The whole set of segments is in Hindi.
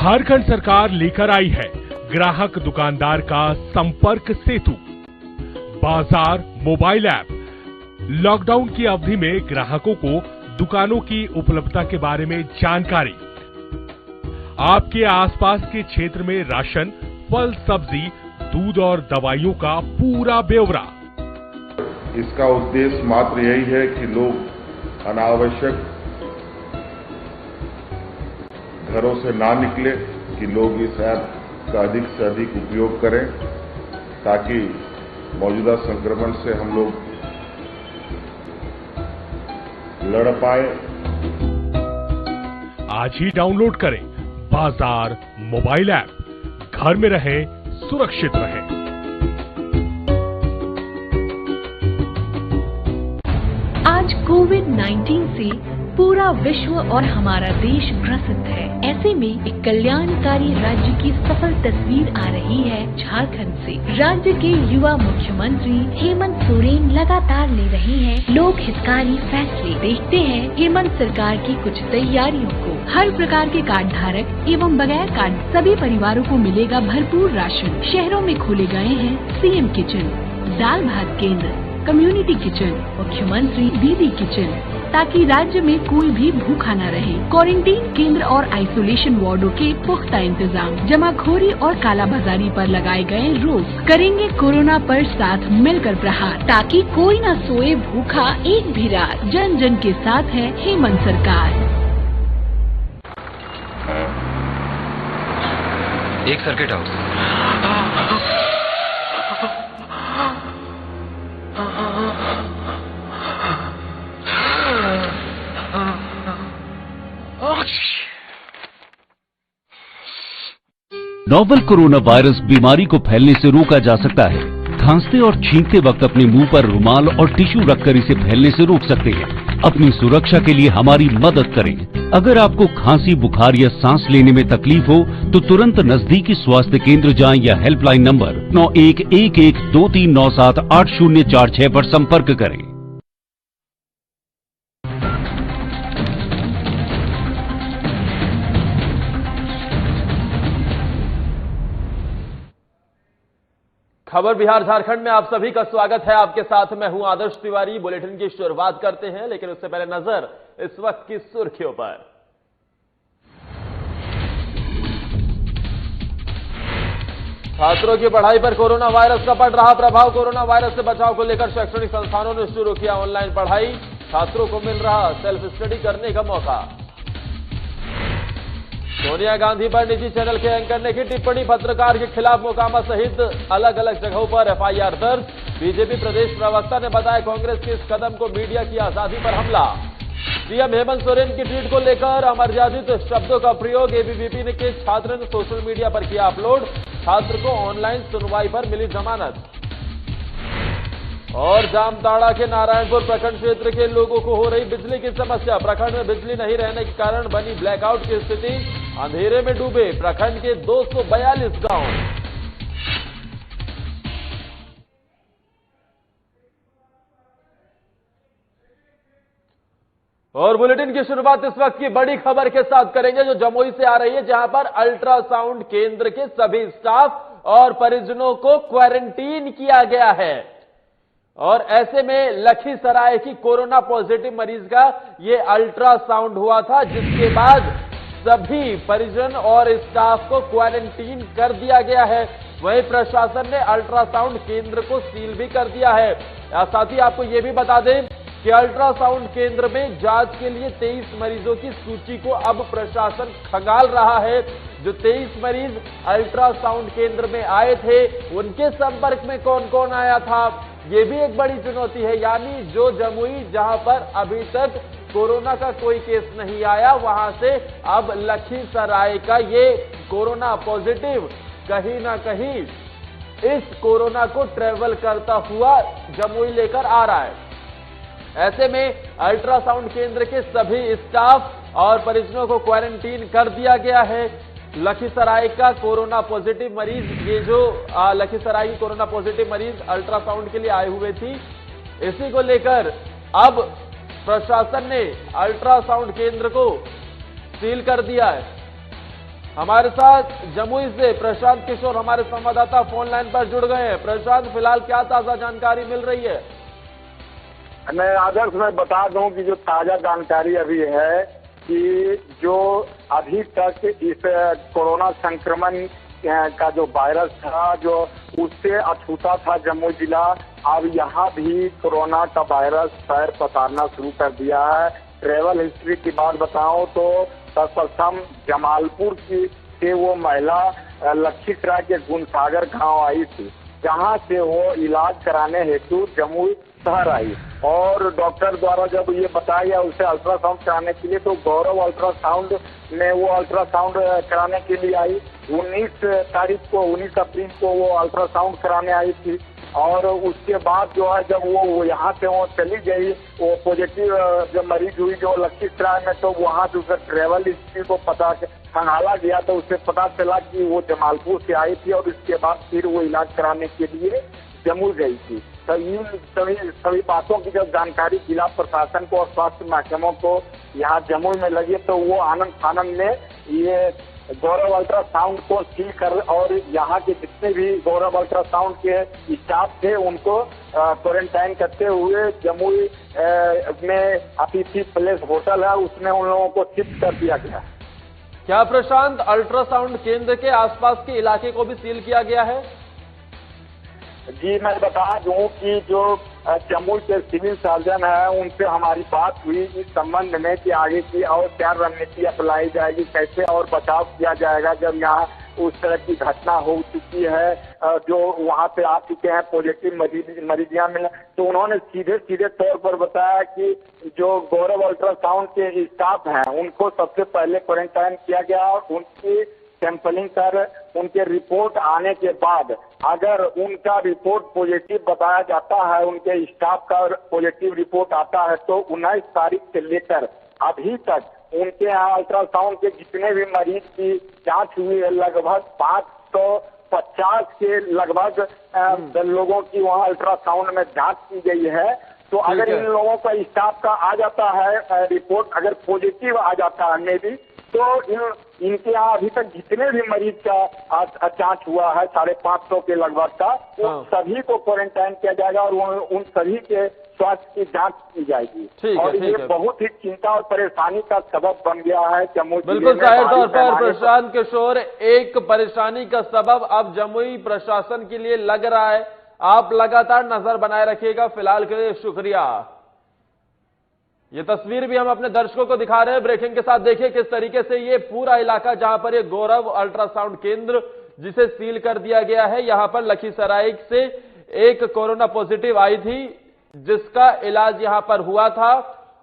झारखंड सरकार लेकर आई है ग्राहक दुकानदार का संपर्क सेतु। बाजार मोबाइल ऐप लॉकडाउन की अवधि में ग्राहकों को दुकानों की उपलब्धता के बारे में जानकारी, आपके आसपास के क्षेत्र में राशन, फल, सब्जी, दूध और दवाइयों का पूरा ब्यौरा। इसका उद्देश्य मात्र यही है कि लोग अनावश्यक घरों से ना निकले, कि लोग इस ऐप का अधिक से अधिक उपयोग करें ताकि मौजूदा संक्रमण से हम लोग लड़ पाए। आज ही डाउनलोड करें बाजार मोबाइल ऐप। घर में रहें, सुरक्षित रहें। आज कोविड-19 से पूरा विश्व और हमारा देश ग्रसित है। ऐसे में एक कल्याणकारी राज्य की सफल तस्वीर आ रही है झारखंड से। राज्य के युवा मुख्यमंत्री हेमंत सोरेन लगातार ले रहे हैं लोक हितकारी फैसले। देखते हैं हेमंत सरकार की कुछ तैयारियों को। हर प्रकार के कार्ड धारक एवं बगैर कार्ड सभी परिवारों को मिलेगा भरपूर राशन। शहरों में खोले गए हैं सीएम किचन, दाल भात केंद्र, कम्युनिटी किचन, मुख्यमंत्री दीदी किचन, ताकि राज्य में कोई भी भूखा न रहे। क्वारंटीन केंद्र और आइसोलेशन वार्डों के पुख्ता इंतजाम। जमाखोरी और कालाबाजारी पर लगाए गए रोक। करेंगे कोरोना पर साथ मिलकर प्रहार, ताकि कोई न सोए भूखा एक भी रात। जन जन के साथ है हेमंत सरकार। एक circuit house. Novel corona virus बीमारी को फैलने से रोका जा सकता है। खांसते और छींकते वक्त अपने मुंह पर रुमाल और टिश्यू रखकर इसे फैलने से रोक सकते हैं। अपनी सुरक्षा के लिए हमारी मदद करें। अगर आपको खांसी, बुखार या सांस लेने में तकलीफ हो तो तुरंत नजदीकी स्वास्थ्य केंद्र जाएं या हेल्पलाइन नंबर 911123978046 पर संपर्क करें। खबर बिहार झारखंड में आप सभी का स्वागत है। आपके साथ मैं हूं आदर्श तिवारी। बुलेटिन की शुरुआत करते हैं, लेकिन उससे पहले नजर इस वक्त की सुर्खियों पर। छात्रों की पढ़ाई पर कोरोना वायरस का पड़ रहा प्रभाव। कोरोना वायरस से बचाव को लेकर शैक्षणिक संस्थानों ने शुरू किया ऑनलाइन पढ़ाई। छात्रों को मिल रहा सेल्फ स्टडी करने का मौका। सोनिया गांधी पर निजी चैनल के एंकर ने की टिप्पणी। पत्रकार के खिलाफ मोकामा सहित अलग अलग जगहों पर एफआईआर दर्ज। बीजेपी प्रदेश प्रवक्ता ने बताया कांग्रेस के इस कदम को मीडिया की आजादी पर हमला। सीएम हेमंत सोरेन की ट्वीट को लेकर अमर्यादित शब्दों का प्रयोग। एबीवीपी के छात्र ने सोशल मीडिया पर किया अपलोड। छात्र को ऑनलाइन सुनवाई पर मिली जमानत। और जामताड़ा के नारायणपुर प्रखंड क्षेत्र के लोगों को हो रही बिजली की समस्या। प्रखंड में बिजली नहीं रहने के कारण बनी ब्लैकआउट की स्थिति। अंधेरे में डूबे प्रखंड के 242 गांव। और बुलेटिन की शुरुआत इस वक्त की बड़ी खबर के साथ करेंगे, जो जमुई से आ रही है, जहां पर अल्ट्रासाउंड केंद्र के सभी स्टाफ और परिजनों को क्वारंटीन किया गया है। और ऐसे में लखीसराय की कोरोना पॉजिटिव मरीज का ये अल्ट्रासाउंड हुआ था, जिसके बाद सभी परिजन और स्टाफ को क्वारंटीन कर दिया गया है। वहीं प्रशासन ने अल्ट्रासाउंड केंद्र को सील भी कर दिया है। साथ ही आपको यह भी बता दें कि अल्ट्रासाउंड केंद्र में जांच के लिए 23 मरीजों की सूची को अब प्रशासन खंगाल रहा है। जो 23 मरीज अल्ट्रासाउंड केंद्र में आए थे, उनके संपर्क में कौन कौन आया था, ये भी एक बड़ी चुनौती है। यानी जो जमुई, जहां पर अभी तक कोरोना का कोई केस नहीं आया, वहां से अब लखीसराय का ये कोरोना पॉजिटिव कहीं ना कहीं इस कोरोना को ट्रेवल करता हुआ जमुई लेकर आ रहा है। ऐसे में अल्ट्रासाउंड केंद्र के सभी स्टाफ और परिजनों को क्वारंटीन कर दिया गया है। लखीसराय का कोरोना पॉजिटिव मरीज, ये जो लखीसराय की कोरोना पॉजिटिव मरीज अल्ट्रासाउंड के लिए आए हुए थी, इसी को लेकर अब प्रशासन ने अल्ट्रासाउंड केंद्र को सील कर दिया है। हमारे साथ जमुई से प्रशांत किशोर हमारे संवाददाता फोन लाइन पर जुड़ गए हैं। प्रशांत, फिलहाल क्या ताजा जानकारी मिल रही है? मैं आदर्श में बता दूं कि जो ताजा जानकारी अभी है कि जो अभी तक इस कोरोना संक्रमण का जो वायरस था, जो उससे अछूता था जम्मू जिला, अब यहाँ भी कोरोना का वायरस पैर पसारना शुरू कर दिया है। ट्रेवल हिस्ट्री की बात बताऊं तो सर्वप्रथम जमालपुर की से वो महिला लखीसराय के गुणसागर गांव आई थी, जहां से वो इलाज कराने हेतु जम्मू शहर आई और डॉक्टर द्वारा जब ये बताया गया उसे अल्ट्रासाउंड कराने के लिए, तो गौरव अल्ट्रासाउंड में वो अल्ट्रासाउंड कराने के लिए आई। 19 अप्रैल को वो अल्ट्रासाउंड कराने आई थी और उसके बाद जो है जब वो यहाँ से वो चली गई, वो पॉजिटिव जब मरीज हुई जो लखीसराय में, तो वहाँ से उसका ट्रेवल हिस्ट्री को पता खंगाला गया तो उससे पता चला कि वो जमालपुर से आई थी और इसके बाद फिर वो इलाज कराने के लिए जम्मू गई थी। तो इन सभी बातों की जब जानकारी जिला प्रशासन को और स्वास्थ्य महकमों को यहाँ जम्मू में लगी तो वो आनंद फानंद में ये गौरव अल्ट्रासाउंड को सील कर और यहाँ के जितने भी गौरव अल्ट्रासाउंड के स्टाफ थे उनको क्वारंटाइन करते हुए जम्मू में अतिथि प्लेस होटल है उसमें उन लोगों को शिफ्ट कर दिया गया। क्या प्रशांत, अल्ट्रासाउंड केंद्र के आसपास के इलाके को भी सील किया गया है? जी, मैं बता दूं कि जो जम्मू के सिविल सर्जन है उनसे हमारी बात हुई इस संबंध में कि आगे की और क्या रणनीति अपनाई जाएगी, कैसे और बचाव किया जाएगा जब यहाँ उस तरह की घटना हो चुकी है, जो वहाँ पे आ चुके हैं पॉजिटिव मरीजियां मिले। तो उन्होंने सीधे तौर पर बताया कि जो गौरव अल्ट्रासाउंड के स्टाफ हैं उनको सबसे पहले क्वारंटाइन किया गया और उनकी सैंपलिंग कर उनके रिपोर्ट आने के बाद अगर उनका रिपोर्ट पॉजिटिव बताया जाता है, उनके स्टाफ का पॉजिटिव रिपोर्ट आता है, तो 19 तारीख से लेकर अभी तक उनके यहाँ अल्ट्रासाउंड के जितने भी मरीज की जांच हुई है लगभग 550 के लगभग लोगों की वहाँ अल्ट्रासाउंड में जांच की गई है। तो अगर इन लोगों का स्टाफ का आ जाता है रिपोर्ट अगर पॉजिटिव आ जाता है मे भी, तो इनके यहाँ अभी तक जितने भी मरीज का जांच हुआ है 550 के लगभग का, उन सभी को क्वारंटाइन किया जाएगा और उन सभी के स्वास्थ्य की जांच की जाएगी। और ये बहुत ही चिंता और परेशानी का सबब बन गया है जम्मू। बिल्कुल जाहिर तौर पर प्रशांत किशोर, एक परेशानी का सबब अब जमुई प्रशासन के लिए लग रहा है। आप लगातार नजर बनाए रखिएगा। फिलहाल के लिए शुक्रिया। ये तस्वीर भी हम अपने दर्शकों को दिखा रहे हैं ब्रेकिंग के साथ। देखिए किस तरीके से ये पूरा इलाका जहां पर ये गौरव अल्ट्रासाउंड केंद्र जिसे सील कर दिया गया है, यहां पर लखीसराय से एक कोरोना पॉजिटिव आई थी जिसका इलाज यहां पर हुआ था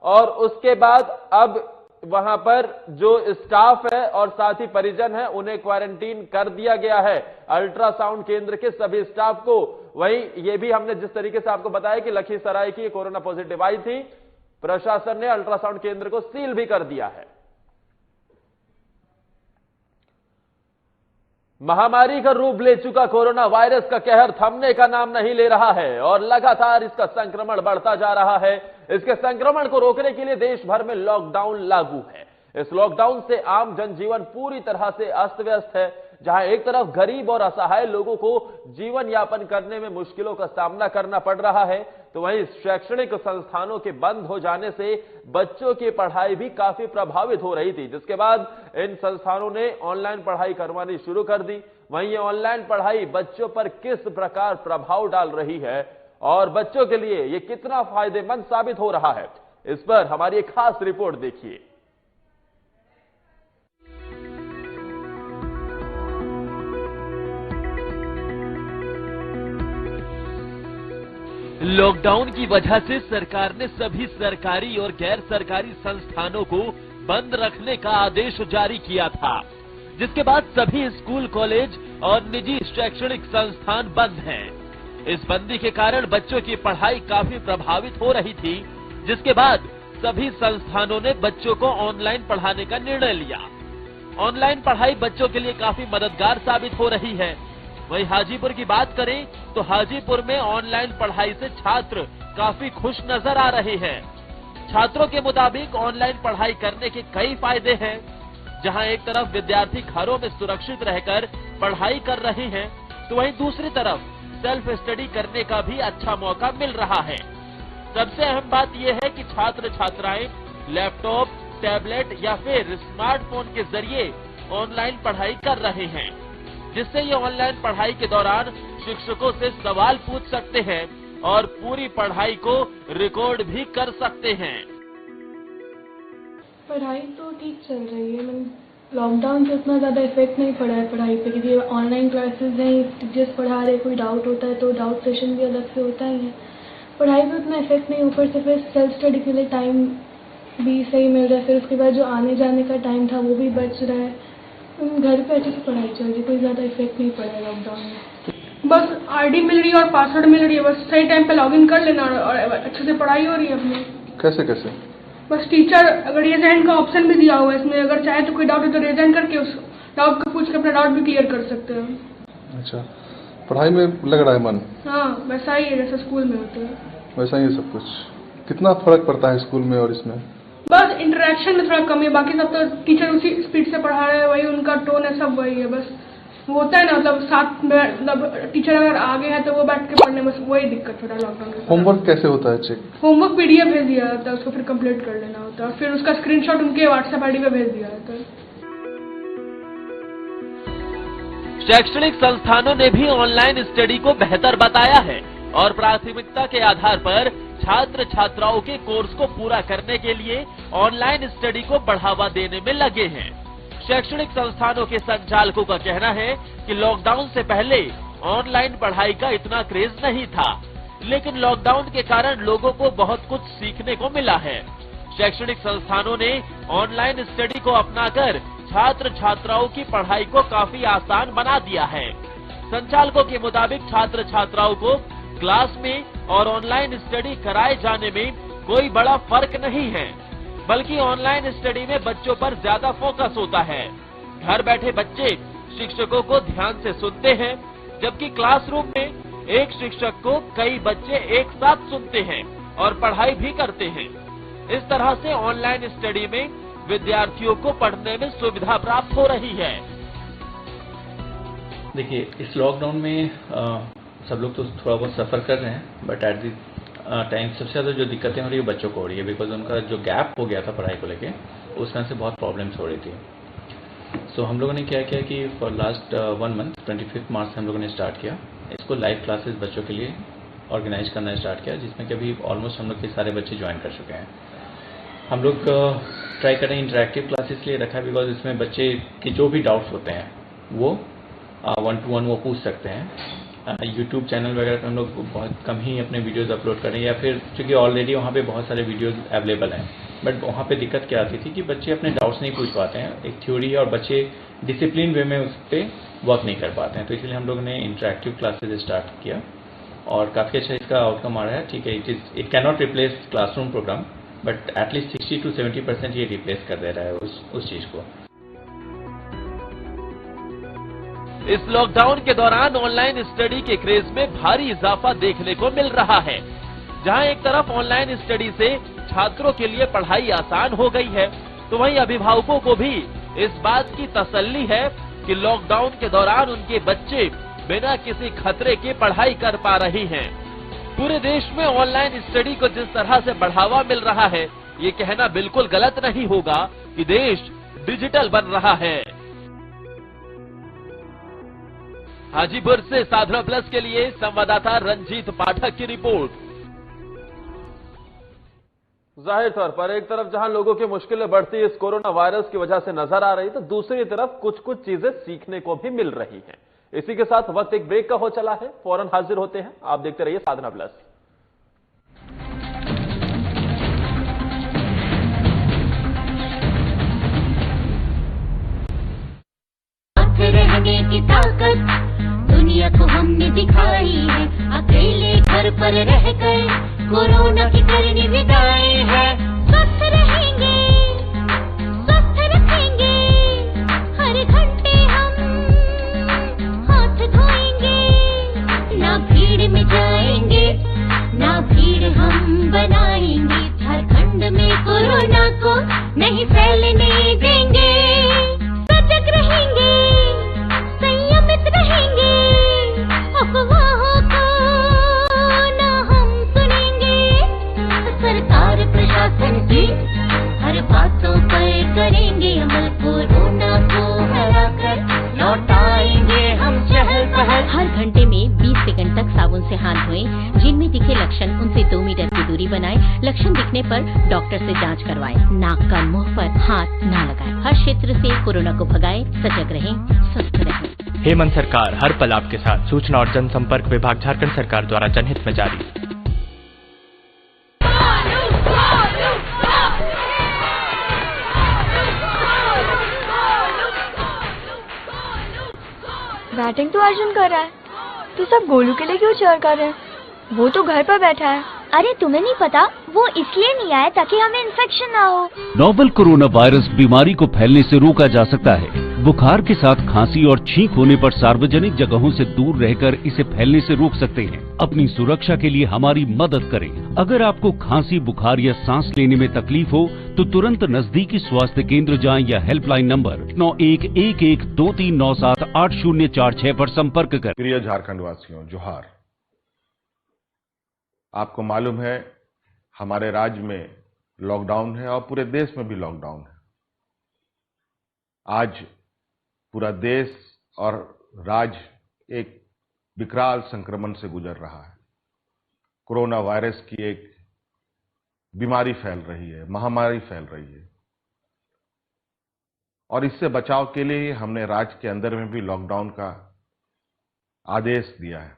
और उसके बाद अब वहां पर जो स्टाफ है और साथ ही परिजन है उन्हें क्वारंटीन कर दिया गया है, अल्ट्रासाउंड केंद्र के सभी स्टाफ को। वहीं ये भी हमने जिस तरीके से आपको बताया कि लखीसराय की कोरोना पॉजिटिव आई थी, प्रशासन ने अल्ट्रासाउंड केंद्र को सील भी कर दिया है। महामारी का रूप ले चुका कोरोना वायरस का कहर थमने का नाम नहीं ले रहा है और लगातार इसका संक्रमण बढ़ता जा रहा है। इसके संक्रमण को रोकने के लिए देश भर में लॉकडाउन लागू है। इस लॉकडाउन से आम जनजीवन पूरी तरह से अस्त व्यस्त है। जहां एक तरफ गरीब और असहाय लोगों को जीवन यापन करने में मुश्किलों का सामना करना पड़ रहा है, तो वहीं शैक्षणिक संस्थानों के बंद हो जाने से बच्चों की पढ़ाई भी काफी प्रभावित हो रही थी, जिसके बाद इन संस्थानों ने ऑनलाइन पढ़ाई करवानी शुरू कर दी। वहीं ये ऑनलाइन पढ़ाई बच्चों पर किस प्रकार प्रभाव डाल रही है और बच्चों के लिए ये कितना फायदेमंद साबित हो रहा है, इस पर हमारी एक खास रिपोर्ट देखिए। लॉकडाउन की वजह से सरकार ने सभी सरकारी और गैर सरकारी संस्थानों को बंद रखने का आदेश जारी किया था, जिसके बाद सभी स्कूल, कॉलेज और निजी शैक्षणिक संस्थान बंद हैं। इस बंदी के कारण बच्चों की पढ़ाई काफी प्रभावित हो रही थी, जिसके बाद सभी संस्थानों ने बच्चों को ऑनलाइन पढ़ाने का निर्णय लिया। ऑनलाइन पढ़ाई बच्चों के लिए काफी मददगार साबित हो रही है। वहीं हाजीपुर की बात करें तो हाजीपुर में ऑनलाइन पढ़ाई से छात्र काफी खुश नजर आ रहे हैं। छात्रों के मुताबिक ऑनलाइन पढ़ाई करने के कई फायदे हैं। जहां एक तरफ विद्यार्थी घरों में सुरक्षित रहकर पढ़ाई कर रहे हैं, तो वहीं दूसरी तरफ सेल्फ स्टडी करने का भी अच्छा मौका मिल रहा है। सबसे अहम बात यह है कि छात्र छात्राएं लैपटॉप, टैबलेट या फिर स्मार्टफोन के जरिए ऑनलाइन पढ़ाई कर रहे हैं, जिससे ये ऑनलाइन पढ़ाई के दौरान शिक्षकों से सवाल पूछ सकते हैं और पूरी पढ़ाई को रिकॉर्ड भी कर सकते हैं। पढ़ाई तो ठीक चल रही है, लॉकडाउन से उतना ज़्यादा इफेक्ट नहीं पड़ा है पढ़ाई पे, क्योंकि ऑनलाइन क्लासेस हैं, टीचर्स पढ़ा रहे, कोई डाउट होता है तो डाउट सेशन भी अलग से होता ही है। पढ़ाई पे उतना इफेक्ट नहीं, ऊपर से फिर सेल्फ स्टडी के लिए टाइम भी सही मिल रहा है, फिर उसके बाद जो आने जाने का टाइम था वो भी बच रहा है। घर पे अच्छे से पढ़ाई चल रही है, कोई ज़्यादा इफेक्ट नहीं पड़ा है लॉकडाउन में। बस आईडी मिल रही है और पासवर्ड मिल रही है, बस सही टाइम पे लॉगिन कर लेना और अच्छे से पढ़ाई हो रही है अपनी। कैसे? बस टीचर अगर रेज हैंड का ऑप्शन भी दिया हुआ है इसमें, अगर चाहे तो कोई डाउट है तो रेज हैंड करके उस डाउट को पूछ के अपना डाउट भी क्लियर कर सकते हैं। अच्छा, पढ़ाई में लग रहा है मन? हाँ, वैसा ही है जैसा स्कूल में होता है, वैसा ही है सब कुछ। कितना फर्क पड़ता है स्कूल में और इसमें? बस इंटरेक्शन में थोड़ा कमी है, बाकी सब तो टीचर उसी स्पीड से पढ़ा रहे हैं, वही उनका टोन है, सब वही है। बस होता है ना, मतलब साथ में मतलब टीचर अगर आगे है तो वो बैठ के पढ़ने में वही दिक्कत होता है लॉकडाउन में। होमवर्क कैसे होता है चेक? होमवर्क पीडीएफ भेज दिया जाता है, उसको फिर कंप्लीट कर लेना होता है और फिर उसका स्क्रीनशॉट उनके व्हाट्सएप आईडी पे भेज दिया जाता है। शैक्षणिक संस्थानों ने भी ऑनलाइन स्टडी को बेहतर बताया है और प्राथमिकता के आधार पर छात्र छात्राओं के कोर्स को पूरा करने के लिए ऑनलाइन स्टडी को बढ़ावा देने में लगे हैं। शैक्षणिक संस्थानों के संचालकों का कहना है कि लॉकडाउन से पहले ऑनलाइन पढ़ाई का इतना क्रेज नहीं था, लेकिन लॉकडाउन के कारण लोगों को बहुत कुछ सीखने को मिला है। शैक्षणिक संस्थानों ने ऑनलाइन स्टडी को अपनाकर छात्र छात्राओं की पढ़ाई को काफी आसान बना दिया है। संचालकों के मुताबिक छात्र छात्राओं को क्लास में और ऑनलाइन स्टडी कराए जाने में कोई बड़ा फर्क नहीं है, बल्कि ऑनलाइन स्टडी में बच्चों पर ज्यादा फोकस होता है। घर बैठे बच्चे शिक्षकों को ध्यान से सुनते हैं, जबकि क्लासरूम में एक शिक्षक को कई बच्चे एक साथ सुनते हैं और पढ़ाई भी करते हैं। इस तरह से ऑनलाइन स्टडी में विद्यार्थियों को पढ़ने में सुविधा प्राप्त हो रही है। देखिए, इस लॉकडाउन में सब लोग तो थोड़ा बहुत सफर कर रहे हैं, बट एट दी टाइम सबसे ज़्यादा जो दिक्कतें हो रही है बच्चों को हो रही है, बिकॉज उनका जो गैप हो गया था पढ़ाई को लेके, उसमें से बहुत प्रॉब्लम्स हो रही थी। सो हम लोगों ने क्या किया कि फॉर लास्ट 1 मंथ 25 मार्च से हम लोगों ने स्टार्ट किया इसको लाइव क्लासेस बच्चों के लिए ऑर्गेनाइज करना स्टार्ट किया, जिसमें कि अभी ऑलमोस्ट हम लोग के सारे बच्चे ज्वाइन कर चुके हैं। हम लोग ट्राई करें इंटरेक्टिव क्लासेस लिए रखा है, बिकॉज इसमें बच्चे के जो भी डाउट्स होते हैं वो 1-to-1 वो पूछ सकते हैं। यूट्यूब चैनल वगैरह पे हम लोग बहुत कम ही अपने वीडियोस अपलोड करें, या फिर चूँकि ऑलरेडी वहाँ पे बहुत सारे वीडियोस अवेलेबल हैं, बट वहाँ पे दिक्कत क्या आती थी कि बच्चे अपने डाउट्स नहीं पूछ पाते हैं। एक थ्योरी है और बच्चे डिसिप्लिन वे में उस पर वर्क नहीं कर पाते हैं, तो इसलिए हम लोगों ने इंटरेक्टिव क्लासेज स्टार्ट किया और काफ़ी अच्छा इसका आउटकम आ रहा है। ठीक है, it can not replace classroom program, but at least 60 to 70% ये रिप्लेस कर दे रहा है उस चीज़ को। इस लॉकडाउन के दौरान ऑनलाइन स्टडी के क्रेज में भारी इजाफा देखने को मिल रहा है। जहां एक तरफ ऑनलाइन स्टडी से छात्रों के लिए पढ़ाई आसान हो गई है, तो वहीं अभिभावकों को भी इस बात की तसल्ली है कि लॉकडाउन के दौरान उनके बच्चे बिना किसी खतरे के पढ़ाई कर पा रहे हैं। पूरे देश में ऑनलाइन स्टडी को जिस तरह से बढ़ावा मिल रहा है, ये कहना बिल्कुल गलत नहीं होगा कि देश डिजिटल बन रहा है। हाजीपुर से साधना प्लस के लिए संवाददाता रंजीत पाठक की रिपोर्ट। जाहिर तौर पर एक तरफ जहां लोगों की मुश्किलें बढ़ती इस कोरोना वायरस की वजह से नजर आ रही, तो दूसरी तरफ कुछ चीजें सीखने को भी मिल रही हैं। इसी के साथ वक्त एक ब्रेक का हो चला है, फौरन हाजिर होते हैं। आप देखते रहिए साधना प्लस। रहने की ताकत दुनिया को हमने दिखाई है, अकेले घर पर रहकर कोरोना की करनी विदाई है। स्वस्थ रहेंगे, स्वस्थ रखेंगे, हर घंटे हम हाथ धोएंगे, ना भीड़ में जाएंगे, ना भीड़ हम बनाएंगे। झारखंड में कोरोना को नहीं फैलने देंगे। दिखे लक्षण उनसे 2 मीटर की दूरी बनाए। लक्षण दिखने पर डॉक्टर से जांच करवाएं। नाक कान मुंह पर हाथ न लगाएं। हर क्षेत्र से कोरोना को भगाएं। सजग रहें, स्वस्थ रहें। हेमंत सरकार हर पल आपके साथ। सूचना और जनसंपर्क विभाग झारखंड सरकार द्वारा जनहित में जारी। बैटिंग तो अर्जुन कर रहा है, तो सब गोलू के लिए क्यों चीयर कर रहे हैं? वो तो घर पर बैठा है। अरे तुम्हें नहीं पता, वो इसलिए नहीं आया ताकि हमें इन्फेक्शन ना हो। नोवेल कोरोना वायरस बीमारी को फैलने से रोका जा सकता है। बुखार के साथ खांसी और छींक होने पर सार्वजनिक जगहों से दूर रहकर इसे फैलने से रोक सकते हैं। अपनी सुरक्षा के लिए हमारी मदद करें। अगर आपको खांसी, बुखार या सांस लेने में तकलीफ हो तो तुरंत नजदीकी स्वास्थ्य केंद्र जाएं या हेल्पलाइन नंबर 911123978046 पर संपर्क करें। प्रिय झारखंड वासियों, जोहार। आपको मालूम है हमारे राज्य में लॉकडाउन है और पूरे देश में भी लॉकडाउन है। आज पूरा देश और राज्य एक विकराल संक्रमण से गुजर रहा है। कोरोना वायरस की एक बीमारी फैल रही है, महामारी फैल रही है, और इससे बचाव के लिए हमने राज्य के अंदर में भी लॉकडाउन का आदेश दिया है।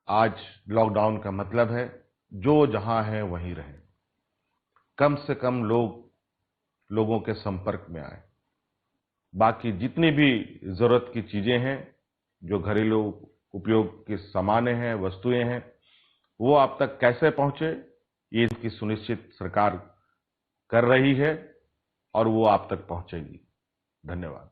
आज लॉकडाउन का मतलब है जो जहां है वहीं रहे, कम से कम लोगों के संपर्क में आए। बाकी जितनी भी जरूरत की चीजें हैं, जो घरेलू उपयोग के सामानें हैं, वस्तुएं हैं, वो आप तक कैसे पहुंचे, ये इसकी सुनिश्चित सरकार कर रही है और वो आप तक पहुंचेगी। धन्यवाद।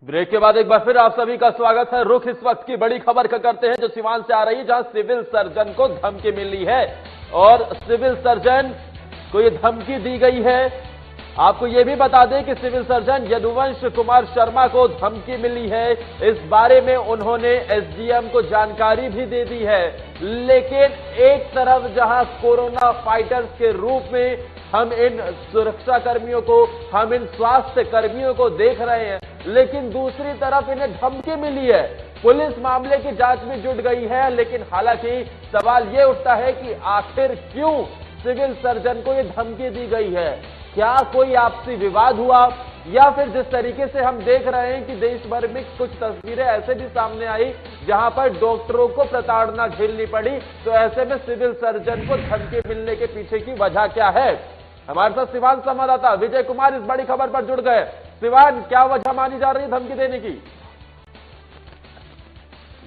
ब्रेक के बाद एक बार फिर आप सभी का स्वागत है। रुख इस वक्त की बड़ी खबर का करते हैं जो सिवान से आ रही है, जहां सिविल सर्जन को धमकी मिली है और सिविल सर्जन को यह धमकी दी गई है। आपको यह भी बता दें कि सिविल सर्जन यदुवंश कुमार शर्मा को धमकी मिली है। इस बारे में उन्होंने एसडीएम को जानकारी भी दे दी है। लेकिन एक तरफ जहां कोरोना फाइटर्स के रूप में हम इन सुरक्षा कर्मियों को, हम इन स्वास्थ्य कर्मियों को देख रहे हैं, लेकिन दूसरी तरफ इन्हें धमकी मिली है। पुलिस मामले की जांच में जुट गई है, लेकिन हालांकि सवाल यह उठता है कि आखिर क्यों सिविल सर्जन को यह धमकी दी गई है? क्या कोई आपसी विवाद हुआ, या फिर जिस तरीके से हम देख रहे हैं कि देश भर में कुछ तस्वीरें ऐसे भी सामने आई जहां पर डॉक्टरों को प्रताड़ना झेलनी पड़ी, तो ऐसे में सिविल सर्जन को धमकी मिलने के पीछे की वजह क्या है? हमारे साथ सिवान संवाददाता विजय कुमार इस बड़ी खबर पर जुड़ गए। सिवान, क्या वजह मानी जा रही है धमकी देने की?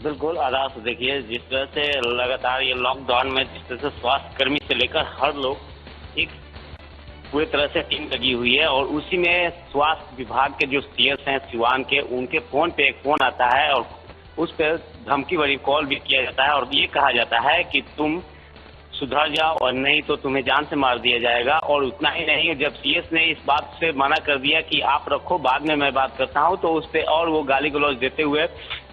बिल्कुल आदाब। देखिए, जिस तरह से लगातार ये लॉकडाउन में जिस तरह से स्वास्थ्य कर्मी से लेकर हर लोग एक पूरी तरह से टीम लगी हुई है, और उसी में स्वास्थ्य विभाग के जो सीएस हैं सिवान के, उनके फोन पे एक फोन आता है और उस पर धमकी भरी कॉल भी किया जाता है और ये कहा जाता है कि तुम सुधर जाओ और नहीं तो तुम्हें जान से मार दिया जाएगा। और उतना ही नहीं, जब सीएस ने इस बात से मना कर दिया कि आप रखो, बाद में मैं बात करता हूं, तो उस पर और वो गाली गलौज देते हुए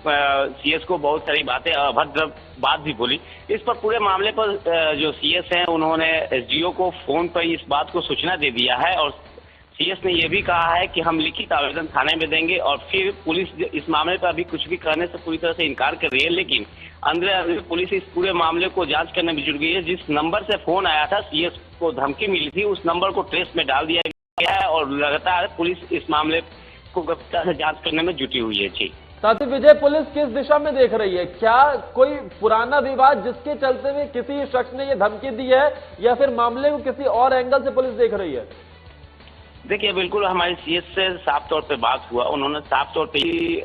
सीएस को बहुत सारी बातें, अभद्र बात भी बोली। इस पर पूरे मामले पर जो सीएस हैं उन्होंने एसडीओ को फोन पर इस बात को सूचना दे दिया है और सीएस ने यह भी कहा है कि हम लिखित आवेदन थाने में देंगे। और फिर पुलिस इस मामले पर अभी कुछ भी करने से पूरी तरह से इनकार कर रही है, लेकिन अंदर पुलिस इस पूरे मामले को जांच करने में जुट गई है। जिस नंबर से फोन आया था, सीएस को धमकी मिली थी, उस नंबर को ट्रेस में डाल दिया गया है और लगातार पुलिस इस मामले को गंभीरता से जांच करने में जुटी हुई है। जी साथी विजय, पुलिस किस दिशा में देख रही है? क्या कोई पुराना विवाद जिसके चलते हुए किसी शख्स ने यह धमकी दी है, या फिर मामले को किसी और एंगल से पुलिस देख रही है? देखिए, बिल्कुल हमारे सीएस से साफ तौर पे बात हुआ। उन्होंने साफ तौर पे ही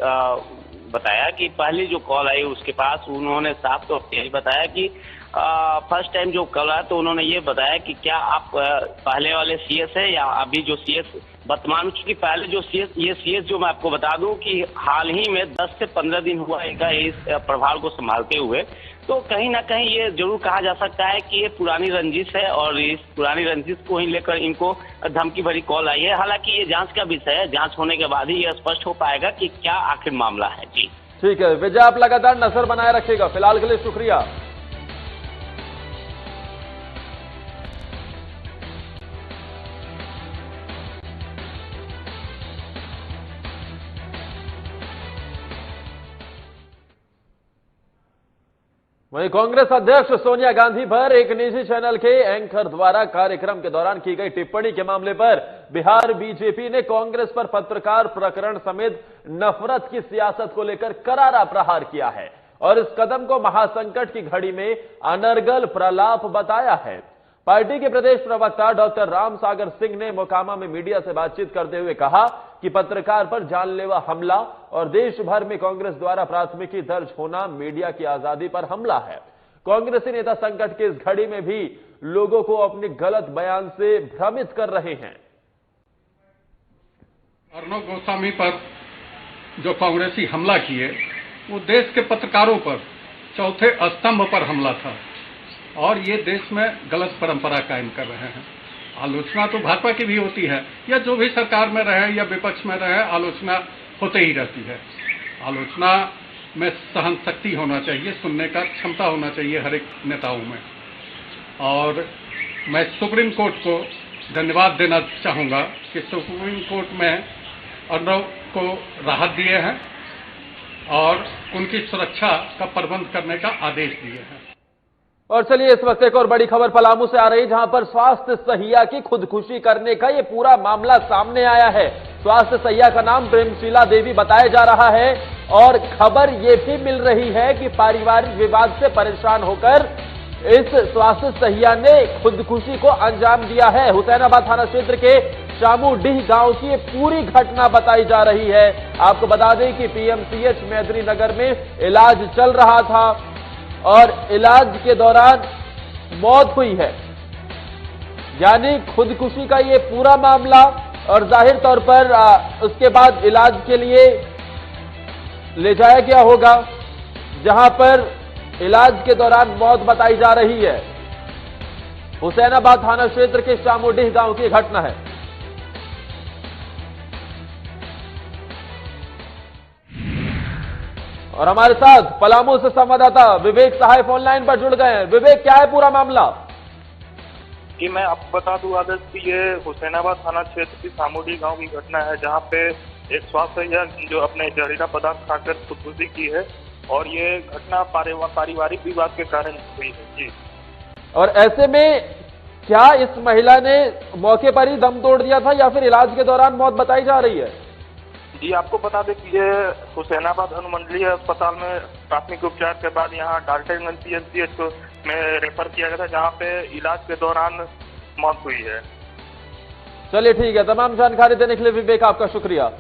बताया कि पहली जो कॉल आई उसके पास, उन्होंने साफ तौर पे यही बताया कि फर्स्ट टाइम जो कॉल आया तो उन्होंने ये बताया कि क्या आप पहले वाले सीएस है या अभी जो सीएस वर्तमान, चूंकि पहले जो सीएस जो मैं आपको बता दूं कि हाल ही में 10 से 15 दिन हुआ है इस प्रभार को संभालते हुए, तो कहीं ना कहीं ये जरूर कहा जा सकता है कि ये पुरानी रंजिश है और इस पुरानी रंजिश को ही लेकर इनको धमकी भरी कॉल आई है। हालांकि ये जांच का विषय है, जांच होने के बाद ही ये स्पष्ट हो पाएगा कि क्या आखिर मामला है। जी ठीक है विजय, आप लगातार नजर बनाए रखिएगा। फिलहाल के लिए शुक्रिया। वहीं कांग्रेस अध्यक्ष सोनिया गांधी पर एक निजी चैनल के एंकर द्वारा कार्यक्रम के दौरान की गई टिप्पणी के मामले पर बिहार बीजेपी ने कांग्रेस पर पत्रकार प्रकरण समेत नफरत की सियासत को लेकर करारा प्रहार किया है और इस कदम को महासंकट की घड़ी में अनर्गल प्रलाप बताया है। पार्टी के प्रदेश प्रवक्ता डॉक्टर राम सागर सिंह ने मोकामा में मीडिया से बातचीत करते हुए कहा कि पत्रकार पर जानलेवा हमला और देश भर में कांग्रेस द्वारा प्राथमिकी दर्ज होना मीडिया की आजादी पर हमला है। कांग्रेसी नेता संकट की इस घड़ी में भी लोगों को अपने गलत बयान से भ्रमित कर रहे हैं। अर्णव गोस्वामी पर जो कांग्रेसी हमला किए वो देश के पत्रकारों पर चौथे स्तंभ पर हमला था और ये देश में गलत परंपरा कायम कर रहे हैं। आलोचना तो भाजपा की भी होती है या जो भी सरकार में रहे या विपक्ष में रहे, आलोचना होते ही रहती है। आलोचना में सहन शक्ति होना चाहिए, सुनने का क्षमता होना चाहिए हर एक नेताओं में। और मैं सुप्रीम कोर्ट को धन्यवाद देना चाहूँगा कि सुप्रीम कोर्ट में अर्णव को राहत दिए हैं और उनकी सुरक्षा का प्रबंध करने का आदेश दिए हैं। और चलिए इस वक्त एक और बड़ी खबर पलामू से आ रही, जहां पर स्वास्थ्य सहिया की खुदकुशी करने का ये पूरा मामला सामने आया है। स्वास्थ्य सहिया का नाम प्रेमशीला देवी बताया जा रहा है और खबर ये भी मिल रही है कि पारिवारिक विवाद से परेशान होकर इस स्वास्थ्य सहिया ने खुदकुशी को अंजाम दिया है। हुसैनाबाद थाना क्षेत्र के शामूडीह गांव की ये पूरी घटना बताई जा रही है। आपको बता दें कि पीएमसीएच मेदिनीनगर में इलाज चल रहा था और इलाज के दौरान मौत हुई है, यानी खुदकुशी का ये पूरा मामला। और जाहिर तौर पर उसके बाद इलाज के लिए ले जाया गया होगा, जहां पर इलाज के दौरान मौत बताई जा रही है। हुसैनाबाद थाना क्षेत्र के शामूडीह गांव की घटना है। और हमारे साथ पलामू से संवाददाता विवेक सहाय फोन लाइन पर जुड़ गए हैं। विवेक, क्या है पूरा मामला? कि मैं आपको बता दूं आदर्श कि ये हुसैनाबाद थाना क्षेत्र की सामूडी गांव की घटना है, जहां पे एक स्वास्थ्य जो अपने जहरीला पदार्थ खाकर खुदकुशी की है और ये घटना पारिवारिक विवाद के कारण हुई है। जी। और ऐसे में क्या इस महिला ने मौके पर ही दम तोड़ दिया था या फिर इलाज के दौरान मौत बताई जा रही है? जी, आपको बता दें कि ये हुसैनाबाद अनुमंडलीय अस्पताल में प्राथमिक उपचार के बाद यहाँ डाल्टनगंज पीएमसीएच में रेफर किया गया था, जहाँ पे इलाज के दौरान मौत हुई है। चलिए ठीक है, तमाम जानकारी देने के लिए विवेक आपका शुक्रिया।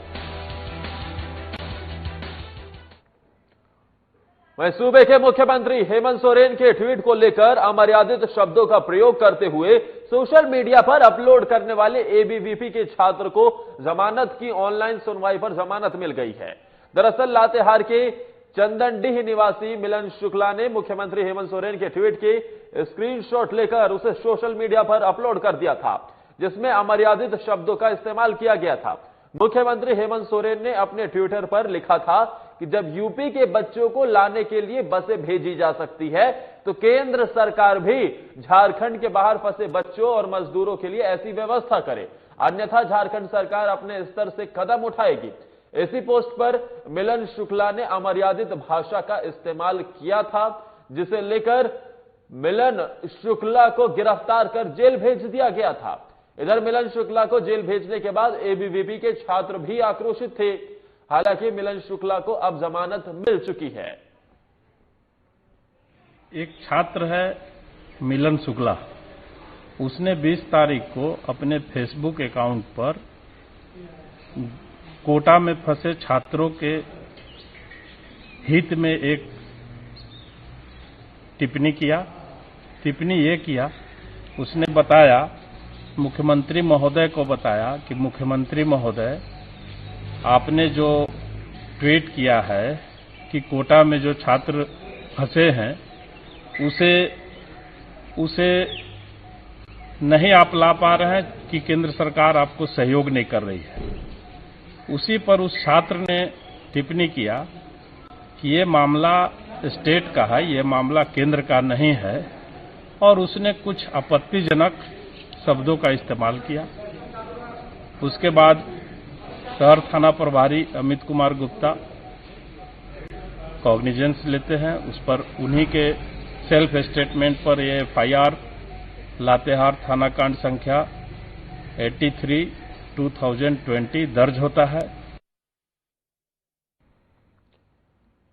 वहीं सूबे के मुख्यमंत्री हेमंत सोरेन के ट्वीट को लेकर अमर्यादित शब्दों का प्रयोग करते हुए सोशल मीडिया पर अपलोड करने वाले एबीवीपी के छात्र को जमानत की ऑनलाइन सुनवाई पर जमानत मिल गई है। दरअसल लातेहार के चंदनडीह निवासी मिलन शुक्ला ने मुख्यमंत्री हेमंत सोरेन के ट्वीट के स्क्रीनशॉट लेकर उसे सोशल मीडिया पर अपलोड कर दिया था, जिसमें अमर्यादित शब्दों का इस्तेमाल किया गया था। मुख्यमंत्री हेमंत सोरेन ने अपने ट्विटर पर लिखा था कि जब यूपी के बच्चों को लाने के लिए बसें भेजी जा सकती है, तो केंद्र सरकार भी झारखंड के बाहर फंसे बच्चों और मजदूरों के लिए ऐसी व्यवस्था करे, अन्यथा झारखंड सरकार अपने स्तर से कदम उठाएगी। इसी पोस्ट पर मिलन शुक्ला ने अमर्यादित भाषा का इस्तेमाल किया था, जिसे लेकर मिलन शुक्ला को गिरफ्तार कर जेल भेज दिया गया था। इधर मिलन शुक्ला को जेल भेजने के बाद एबीवीपी के छात्र भी आक्रोशित थे। हालांकि मिलन शुक्ला को अब जमानत मिल चुकी है। एक छात्र है मिलन शुक्ला, उसने 20 तारीख को अपने फेसबुक अकाउंट पर कोटा में फंसे छात्रों के हित में एक टिप्पणी किया। टिप्पणी ये किया, उसने बताया, मुख्यमंत्री महोदय को बताया कि मुख्यमंत्री महोदय, आपने जो ट्वीट किया है कि कोटा में जो छात्र फंसे हैं उसे नहीं आप ला पा रहे हैं कि केंद्र सरकार आपको सहयोग नहीं कर रही है। उसी पर उस छात्र ने टिप्पणी किया कि ये मामला स्टेट का है, ये मामला केंद्र का नहीं है, और उसने कुछ आपत्तिजनक शब्दों का इस्तेमाल किया। उसके बाद शहर थाना प्रभारी अमित कुमार गुप्ता कॉग्निजेंस लेते हैं, उस पर उन्हीं के सेल्फ स्टेटमेंट पर ये FIR लातेहार थाना कांड संख्या 83/2020 दर्ज होता है।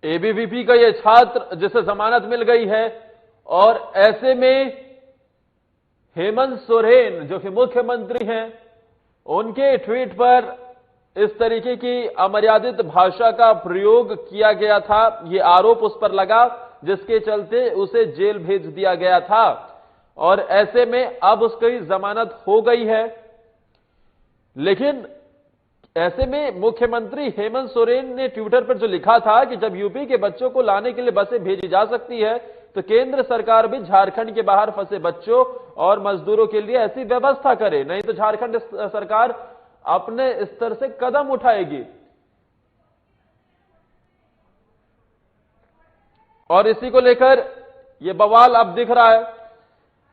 एबीवीपी का ये छात्र जिसे जमानत मिल गई है, और ऐसे में हेमंत सोरेन जो कि मुख्यमंत्री हैं, उनके ट्वीट पर इस तरीके की अमर्यादित भाषा का प्रयोग किया गया था, ये आरोप उस पर लगा, जिसके चलते उसे जेल भेज दिया गया था। और ऐसे में अब उसकी जमानत हो गई है। लेकिन ऐसे में मुख्यमंत्री हेमंत सोरेन ने ट्विटर पर जो लिखा था कि जब यूपी के बच्चों को लाने के लिए बसें भेजी जा सकती है, तो केंद्र सरकार भी झारखंड के बाहर फंसे बच्चों और मजदूरों के लिए ऐसी व्यवस्था करे, नहीं तो झारखंड सरकार अपने स्तर से कदम उठाएगी। और इसी को लेकर यह बवाल अब दिख रहा है।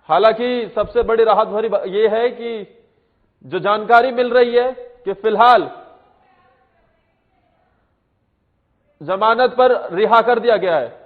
हालांकि सबसे बड़ी राहत भरी यह है कि जो जानकारी मिल रही है कि फिलहाल जमानत पर रिहा कर दिया गया है।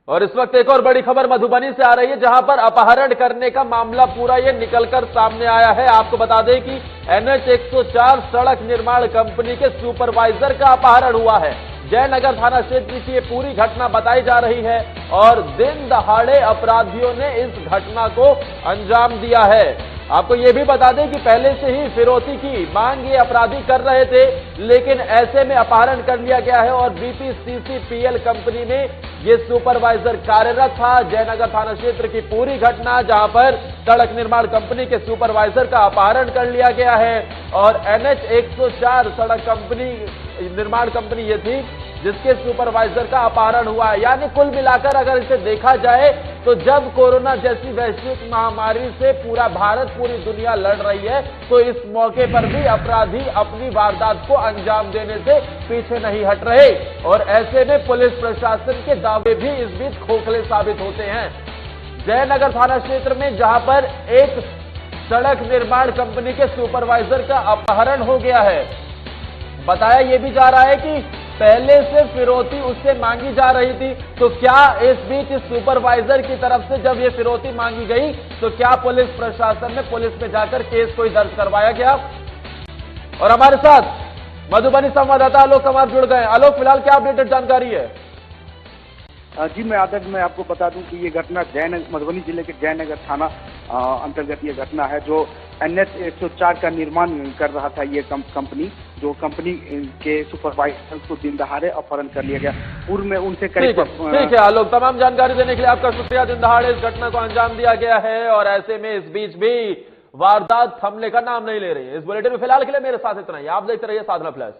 और इस वक्त एक और बड़ी खबर मधुबनी से आ रही है, जहां पर अपहरण करने का मामला पूरा ये निकलकर सामने आया है। आपको बता दें कि NH 104 सड़क निर्माण कंपनी के सुपरवाइजर का अपहरण हुआ है। जयनगर थाना क्षेत्र की ये पूरी घटना बताई जा रही है, और दिन दहाड़े अपराधियों ने इस घटना को अंजाम दिया है। आपको ये भी बता दें कि पहले से ही फिरौती की मांग ये अपराधी कर रहे थे, लेकिन ऐसे में अपहरण कर लिया गया है। और BPCCPL कंपनी में ये सुपरवाइजर कार्यरत था। जयनगर थाना क्षेत्र की पूरी घटना, जहां पर सड़क निर्माण कंपनी के सुपरवाइजर का अपहरण कर लिया गया है। और NH 104 सड़क निर्माण कंपनी ये थी जिसके सुपरवाइजर का अपहरण हुआ है। यानी कुल मिलाकर अगर इसे देखा जाए तो जब कोरोना जैसी वैश्विक महामारी से पूरा भारत, पूरी दुनिया लड़ रही है, तो इस मौके पर भी अपराधी अपनी वारदात को अंजाम देने से पीछे नहीं हट रहे। और ऐसे में पुलिस प्रशासन के दावे भी इस बीच खोखले साबित होते हैं। जयनगर थाना क्षेत्र में जहां पर एक सड़क निर्माण कंपनी के सुपरवाइजर का अपहरण हो गया है, बताया यह भी जा रहा है कि पहले से फिरौती उससे मांगी जा रही थी। तो क्या इस बीच इस सुपरवाइजर की तरफ से जब ये फिरौती मांगी गई, तो क्या पुलिस प्रशासन में पुलिस में जाकर केस कोई दर्ज करवाया गया? और हमारे साथ मधुबनी संवाददाता आलोक कुमार जुड़ गए। आलोक, फिलहाल क्या अपडेटेड जानकारी है? जी मैं आपको बता दूं कि ये घटना मधुबनी जिले के जयनगर थाना अंतर्गत ये घटना है, जो NH 104 का निर्माण कर रहा था ये कंपनी, जो कंपनी के सुपरवाइजर को दिन दहाड़े अपहरण कर लिया गया। पूर्व में उनसे करीब ठीक है आलोक, तमाम जानकारी देने के लिए आपका शुक्रिया। दिन दहाड़े इस घटना को अंजाम दिया गया है, और ऐसे में इस बीच भी वारदात थमने का नाम नहीं ले रही है। इस बुलेटिन में फिलहाल के लिए मेरे साथ इतना ही। आप देखते रहिए साधना प्लस।